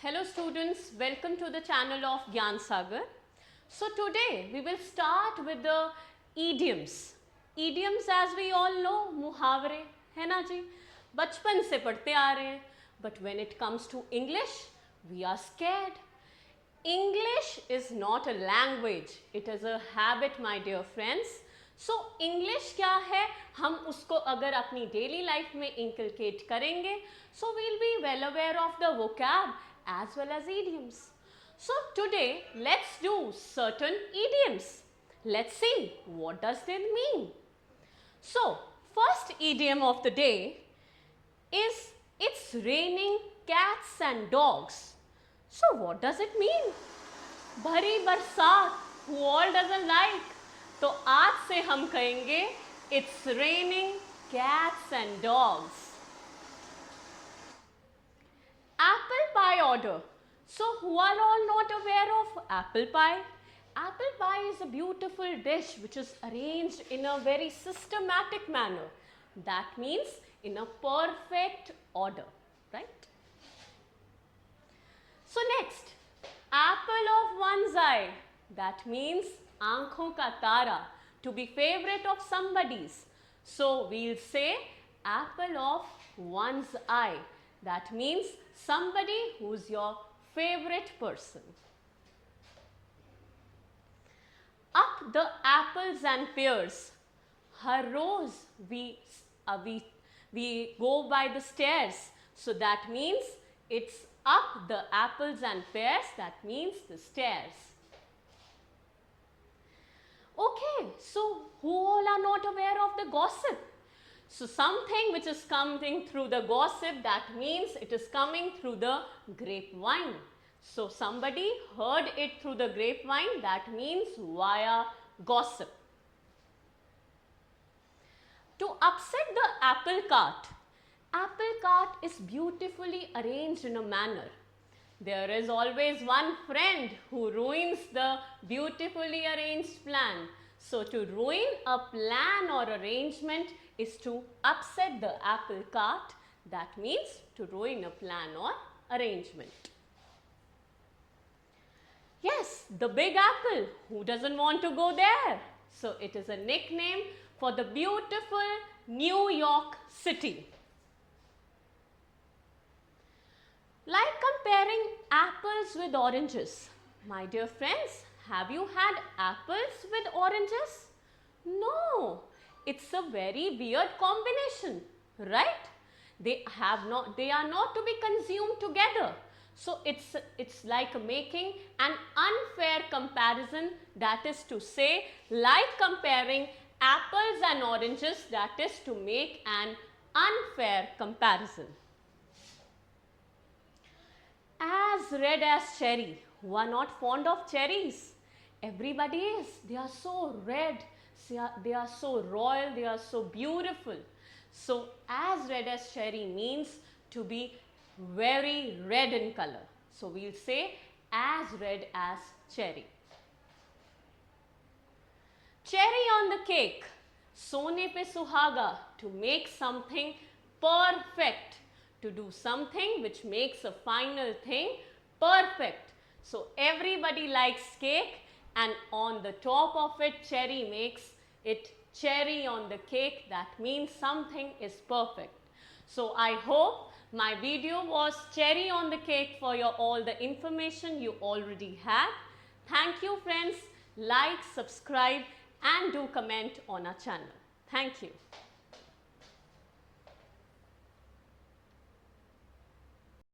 Hello students, welcome to the channel of Gyan Sagar. So today we will start with the idioms. Idioms as we all know, मुहावरे है ना जी, बचपन से पढ़ते आ रहे हैं. But when it comes to English, we are scared. English is not a language, it is a habit my dear friends. So English क्या है, हम उसको अगर अपनी daily life में inculcate करेंगे, so we'll be well aware of the vocab as well as idioms. So today let's do certain idioms. Let's see what does they mean. So first idiom of the day is it's raining cats and dogs. So what does it mean? भरी बरसात, who all doesn't like? तो आज से हम कहेंगे it's raining cats and dogs. Apple pie order. So who are all not aware of apple pie? Apple pie is a beautiful dish which is arranged in a very systematic manner. That means in a perfect order, right? So next, apple of one's eye. That means aankhon ka tara, to be favorite of somebody's. So we'll say apple of one's eye. That means somebody who's your favorite person. Up the apples and pears. Her rose, we go by the stairs. So that means it's up the apples and pears. That means the stairs. Okay, so who all are not aware of the gossip? So something which is coming through the gossip, that means it is coming through the grapevine. So somebody heard it through the grapevine, that means via gossip. To upset the apple cart. Apple cart is beautifully arranged in a manner. There is always one friend who ruins the beautifully arranged plan. So to ruin a plan or arrangement is to upset the apple cart. That means to ruin a plan or arrangement. Yes, the Big Apple. Who doesn't want to go there? So it is a nickname for the beautiful New York City. Like comparing apples with oranges. My dear friends, have you had apples with oranges? No, it's a very weird combination, right? They are not to be consumed together. So it's like making an unfair comparison, that is to say, like comparing apples and oranges, that is to make an unfair comparison. As red as cherry. Who are not fond of cherries? Everybody is. They are so red, they are so royal, they are so beautiful. So as red as cherry means to be very red in color. So we'll say as red as cherry. Cherry on the cake. Sone pe suhaga, to make something perfect. To do something which makes a final thing perfect. So everybody likes cake, and on the top of it cherry makes it cherry on the cake. That means something is perfect. So I hope my video was cherry on the cake for all the information you already had. Thank you friends. Like, subscribe and do comment on our channel. Thank you.